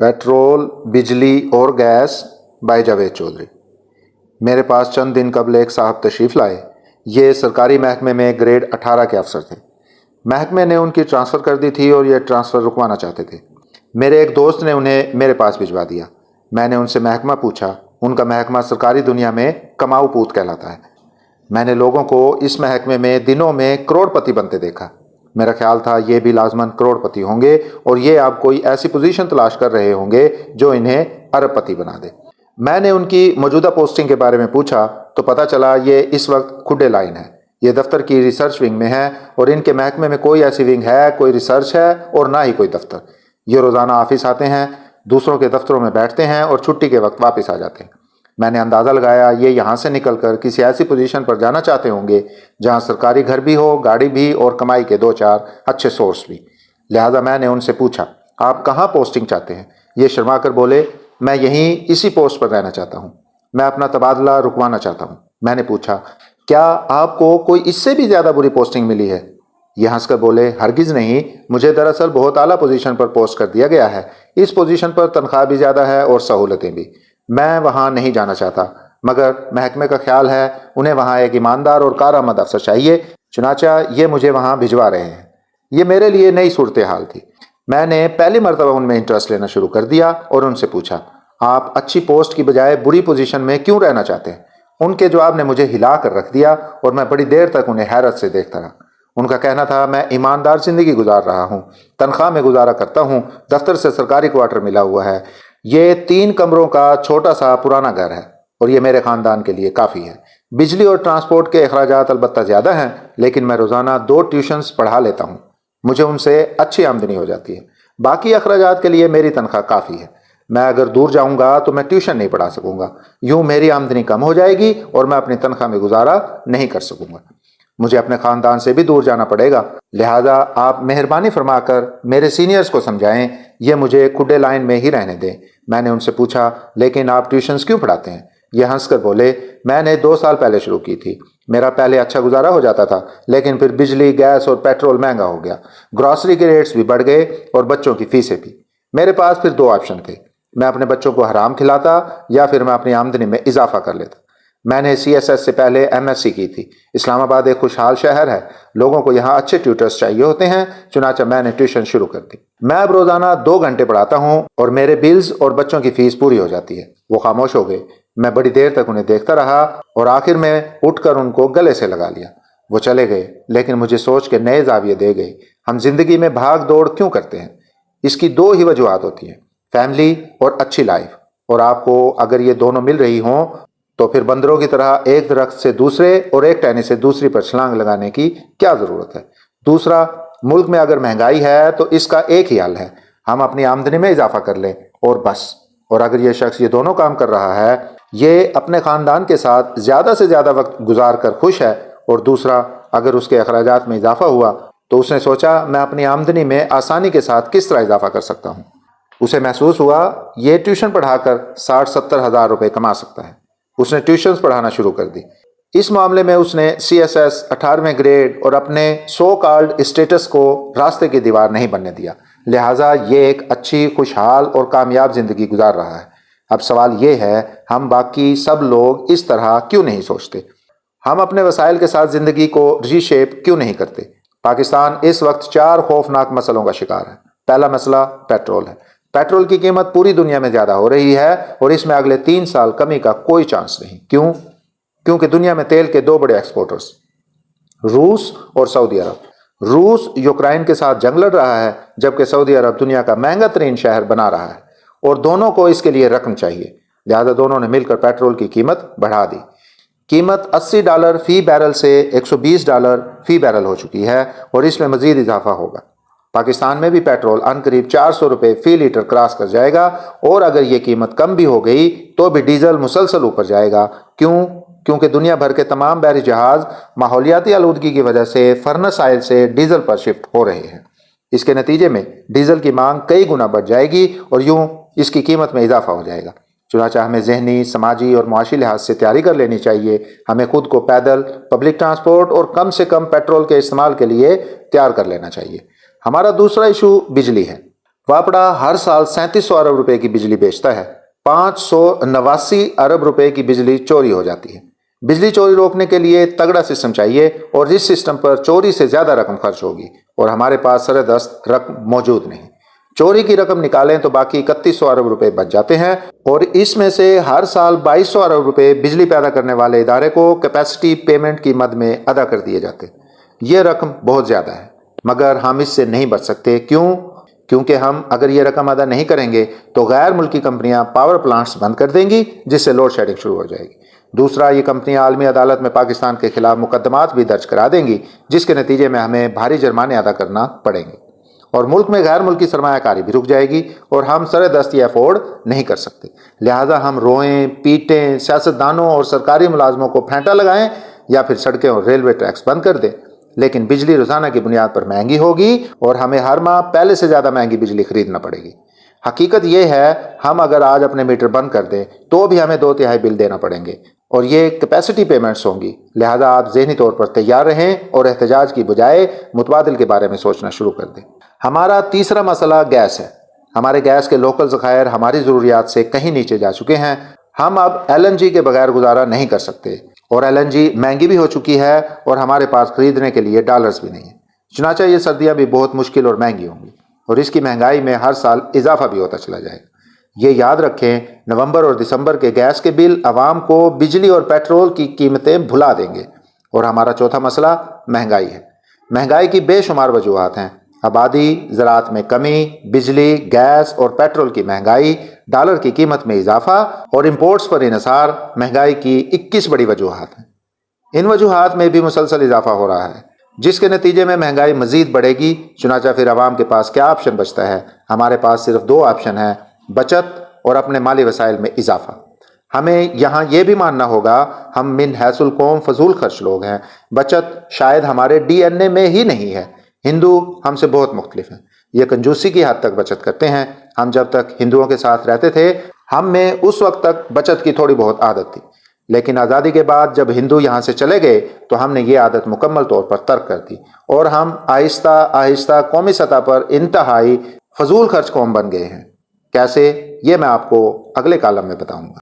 Petrol, बिजली और gas bye Javed Chaudhary. मेरे पास चंद दिन कबल एक साहब तशरीफ़ लाए। ये सरकारी महकमे में ग्रेड 18 के अफसर थे। महकमे ने उनकी ट्रांसफ़र कर दी थी और ये ट्रांसफ़र रुकवाना चाहते थे। मेरे एक दोस्त ने उन्हें मेरे पास भिजवा दिया। मैंने उनसे महकमा पूछा। उनका महकमा सरकारी दुनिया में कमाऊ पूत कहलाता है। मैंने लोगों को इस महकमे में दिनों में करोड़पति बनते देखा। मेरा ख्याल था ये भी लाजमन करोड़पति होंगे और ये अब कोई ऐसी पोजीशन तलाश कर रहे होंगे जो इन्हें अरबपति बना दे। मैंने उनकी मौजूदा पोस्टिंग के बारे में पूछा तो पता चला ये इस वक्त खुडे लाइन है। ये दफ्तर की रिसर्च विंग में है और इनके महकमे में कोई ऐसी विंग है, कोई रिसर्च है और ना ही कोई दफ्तर। ये रोज़ाना ऑफिस आते हैं, दूसरों के दफ्तरों में बैठते हैं और छुट्टी के वक्त वापस आ जाते हैं। मैंने अंदाज़ा लगाया ये यहाँ से निकलकर किसी ऐसी पोजीशन पर जाना चाहते होंगे जहाँ सरकारी घर भी हो, गाड़ी भी और कमाई के 2-4 अच्छे सोर्स भी। लिहाजा मैंने उनसे पूछा, आप कहाँ पोस्टिंग चाहते हैं? ये शर्मा कर बोले, मैं यहीं इसी पोस्ट पर रहना चाहता हूँ। मैं अपना तबादला रुकवाना चाहता हूँ। मैंने पूछा, क्या आपको कोई इससे भी ज़्यादा बुरी पोस्टिंग मिली है? ये हंसकर बोले, हरगिज़ नहीं, मुझे दरअसल बहुत आला पोजीशन पर पोस्ट कर दिया गया है। इस पोजीशन पर तनख्वाह भी ज़्यादा है और सहूलतें भी। मैं वहाँ नहीं जाना चाहता, मगर महकमे का ख्याल है उन्हें वहाँ एक ईमानदार और कारआमद अफसर चाहिए, चुनाचा ये मुझे वहाँ भिजवा रहे हैं। ये मेरे लिए नई सूरत हाल थी। मैंने पहली मरतबा उनमें इंटरेस्ट लेना शुरू कर दिया और उनसे पूछा, आप अच्छी पोस्ट की बजाय बुरी पोजीशन में क्यों रहना चाहते हैं? उनके जवाब ने मुझे हिला कर रख दिया और मैं बड़ी देर तक उन्हें हैरत से देखता रहा। उनका कहना था, मैं ईमानदार ज़िंदगी गुजार रहा हूँ, तनख्वाह में गुजारा करता हूँ, दफ्तर से सरकारी क्वार्टर मिला हुआ है, ये 3 कमरों का छोटा सा पुराना घर है और ये मेरे ख़ानदान के लिए काफ़ी है। बिजली और ट्रांसपोर्ट के अखराजात अलबत्ता ज़्यादा हैं, लेकिन मैं रोज़ाना 2 ट्यूशन्स पढ़ा लेता हूँ, मुझे उनसे अच्छी आमदनी हो जाती है। बाकी अखराजात के लिए मेरी तनख्वाह काफ़ी है। मैं अगर दूर जाऊंगा तो मैं ट्यूशन नहीं पढ़ा सकूंगा, यूं मेरी आमदनी कम हो जाएगी और मैं अपनी तनख्वाह में गुजारा नहीं कर सकूंगा। मुझे अपने ख़ानदान से भी दूर जाना पड़ेगा। लिहाजा आप मेहरबानी फरमाकर मेरे सीनियर्स को समझाएं, ये मुझे खुडे लाइन में ही रहने दें। मैंने उनसे पूछा, लेकिन आप ट्यूशन्स क्यों पढ़ाते हैं? ये हंसकर बोले, मैंने 2 साल पहले शुरू की थी। मेरा पहले अच्छा गुजारा हो जाता था, लेकिन फिर बिजली, गैस और पेट्रोल महंगा हो गया, ग्रॉसरी के रेट्स भी बढ़ गए और बच्चों की फीसें भी। मेरे पास फिर 2 ऑप्शन थे, मैं अपने बच्चों को हराम खिलाता या फिर मैं अपनी आमदनी में इजाफा कर लेता। मैंने CSS से पहले MSc की थी। इस्लामाबाद एक खुशहाल शहर है, लोगों को यहाँ अच्छे ट्यूटर्स चाहिए होते हैं, चुनाचा मैंने ट्यूशन शुरू कर दी। मैं अब रोज़ाना 2 घंटे पढ़ाता हूँ और मेरे बिल्स और बच्चों की फ़ीस पूरी हो जाती है। वो खामोश हो गए। मैं बड़ी देर तक उन्हें देखता रहा और आखिर में उठकर उनको गले से लगा लिया। वो चले गए, लेकिन मुझे सोच के नए जाविये दे गए। हम जिंदगी में भाग दौड़ क्यों करते हैं? इसकी 2 ही वजूहात होती हैं, फैमिली और अच्छी लाइफ। और आपको अगर ये दोनों मिल रही हों तो फिर बंदरों की तरह एक दरख्त से दूसरे और एक टहनी से दूसरी पर छलांग लगाने की क्या ज़रूरत है? दूसरा, मुल्क में अगर महंगाई है तो इसका एक ही हल है, हम अपनी आमदनी में इजाफा कर लें और बस। और अगर ये शख्स ये दोनों काम कर रहा है, ये अपने ख़ानदान के साथ ज़्यादा से ज़्यादा वक्त गुजार कर खुश है, और दूसरा, अगर उसके अखराजात में इजाफा हुआ तो उसने सोचा मैं अपनी आमदनी में आसानी के साथ किस तरह इजाफा कर सकता हूँ। उसे महसूस हुआ ये ट्यूशन पढ़ाकर 60-70 हज़ार रुपये कमा सकता है। उसने ट्यूशन्स पढ़ाना शुरू कर दी। इस मामले में उसने CSS 18वें ग्रेड और अपने सो कॉल्ड स्टेटस को रास्ते की दीवार नहीं बनने दिया। लिहाजा ये एक अच्छी, खुशहाल और कामयाब ज़िंदगी गुजार रहा है। अब सवाल ये है, हम बाकी सब लोग इस तरह क्यों नहीं सोचते? हम अपने वसाइल के साथ ज़िंदगी को रीशेप क्यों नहीं करते? पाकिस्तान इस वक्त 4 खौफनाक मसलों का शिकार है। पहला मसला पेट्रोल है। पेट्रोल की कीमत पूरी दुनिया में ज़्यादा हो रही है और इसमें अगले 3 साल कमी का कोई चांस नहीं। क्यों? क्योंकि दुनिया में तेल के 2 बड़े एक्सपोर्टर्स, रूस और सऊदी अरब। रूस यूक्रेन के साथ जंग लड़ रहा है, जबकि सऊदी अरब दुनिया का महंगा तरीन शहर बना रहा है और दोनों को इसके लिए रकम चाहिए। लिहाजा दोनों ने मिलकर पेट्रोल की कीमत बढ़ा दी। कीमत $80 फी बैरल से $120 फी बैरल हो चुकी है और इसमें मजीद इजाफा होगा। पाकिस्तान में भी पेट्रोल अनकरीब 400 रुपये फी लीटर क्रॉस कर जाएगा और अगर ये कीमत कम भी हो गई तो भी डीजल मुसलसल ऊपर जाएगा। क्यों? क्योंकि दुनिया भर के तमाम बहरी जहाज़ माहौलियाती आलूदगी की वजह से फर्नेस ऑयल से डीजल पर शिफ्ट हो रहे हैं। इसके नतीजे में डीजल की मांग कई गुना बढ़ जाएगी और यूं इसकी कीमत में इजाफा हो जाएगा। चुनांचा हमें जहनी, समाजी और मुआशी लिहाज से तैयारी कर लेनी चाहिए। हमें खुद को पैदल, पब्लिक ट्रांसपोर्ट और कम से कम पेट्रोल के इस्तेमाल के लिए तैयार कर लेना चाहिए। हमारा दूसरा इशू बिजली है। वापड़ा हर साल 3700 अरब रुपए की बिजली बेचता है। 589 अरब रुपए की बिजली चोरी हो जाती है। बिजली चोरी रोकने के लिए तगड़ा सिस्टम चाहिए और इस सिस्टम पर चोरी से ज्यादा रकम खर्च होगी और हमारे पास सरदस्त रकम मौजूद नहीं। चोरी की रकम निकालें तो बाकी 3100 अरब रुपए बच जाते हैं और इसमें से हर साल 2200 अरब रुपए बिजली पैदा करने वाले इदारे को कैपेसिटी पेमेंट की मद में अदा कर दिए जाते। ये रकम बहुत ज़्यादा है मगर हम इससे नहीं बच सकते। क्यों? क्योंकि हम अगर ये रकम अदा नहीं करेंगे तो गैर मुल्की कंपनियां पावर प्लांट्स बंद कर देंगी जिससे लोड शेडिंग शुरू हो जाएगी। दूसरा, ये कंपनियां आलमी अदालत में पाकिस्तान के खिलाफ मुकदमात भी दर्ज करा देंगी जिसके नतीजे में हमें भारी जुर्माने अदा करना पड़ेंगे और मुल्क में गैर मुल्की सरमायाकारी भी रुक जाएगी और हम सरदस्त ये अफोर्ड नहीं कर सकते। लिहाजा हम रोएं पीटें, सियासतदानों और सरकारी मुलाजमों को फेंटा लगाएं या फिर सड़कें और रेलवे ट्रैक्स बंद कर दें, लेकिन बिजली रोजाना की बुनियाद पर महंगी होगी और हमें हर माह पहले से ज़्यादा महंगी बिजली खरीदना पड़ेगी। हकीकत यह है, हम अगर आज अपने मीटर बंद कर दें तो भी हमें 2/3 बिल देना पड़ेंगे और ये कैपेसिटी पेमेंट्स होंगी। लिहाजा आप ज़हनी तौर पर तैयार रहें और एहतजाज की बजाय मुतबादिल के बारे में सोचना शुरू कर दें। हमारा तीसरा मसला गैस है। हमारे गैस के लोकल ज़खायर हमारी ज़रूरियात से कहीं नीचे जा चुके हैं। हम अब LNG के बगैर गुजारा नहीं कर सकते और LNG महंगी भी हो चुकी है और हमारे पास खरीदने के लिए डॉलर्स भी नहीं है। चुनांचे ये सर्दियाँ भी बहुत मुश्किल और महंगी होंगी और इसकी महंगाई में हर साल इजाफा भी होता चला जाएगा। ये याद रखें, नवंबर और दिसंबर के गैस के बिल आवाम को बिजली और पेट्रोल की कीमतें भुला देंगे। और हमारा चौथा मसला महंगाई है। महंगाई की बेशुमार वजूहात हैं। आबादी, ज़राअत में कमी, बिजली, गैस और पेट्रोल की महंगाई, डॉलर की कीमत में इजाफा और इंपोर्ट्स पर इन्हिसार महंगाई की 21 बड़ी वजूहात हैं। इन वजूहात में भी मुसलसल इजाफा हो रहा है जिसके नतीजे में महंगाई मजीद बढ़ेगी। चुनांचे फिर आवाम के पास क्या ऑप्शन बचता है? हमारे पास सिर्फ 2 ऑप्शन हैं, बचत और अपने माली वसाइल में इजाफा। हमें यहाँ ये भी मानना होगा हम मिन हैसुल कौम फजूल खर्च लोग हैं। बचत शायद हमारे DNA में ही नहीं है। हिंदू हमसे बहुत मुख्तलिफ हैं। ये कंजूसी की हद तक बचत करते हैं। हम जब तक हिंदुओं के साथ रहते थे हम में उस वक्त तक बचत की थोड़ी बहुत आदत थी, लेकिन आज़ादी के बाद जब हिंदू यहाँ से चले गए तो हमने ये आदत मुकम्मल तौर पर तर्क कर दी और हम आहिस्ता आहिस्ता कौमी सतह पर इंतहाई फजूल खर्च कौम बन गए हैं। कैसे, ये मैं आपको अगले कॉलम में बताऊंगा।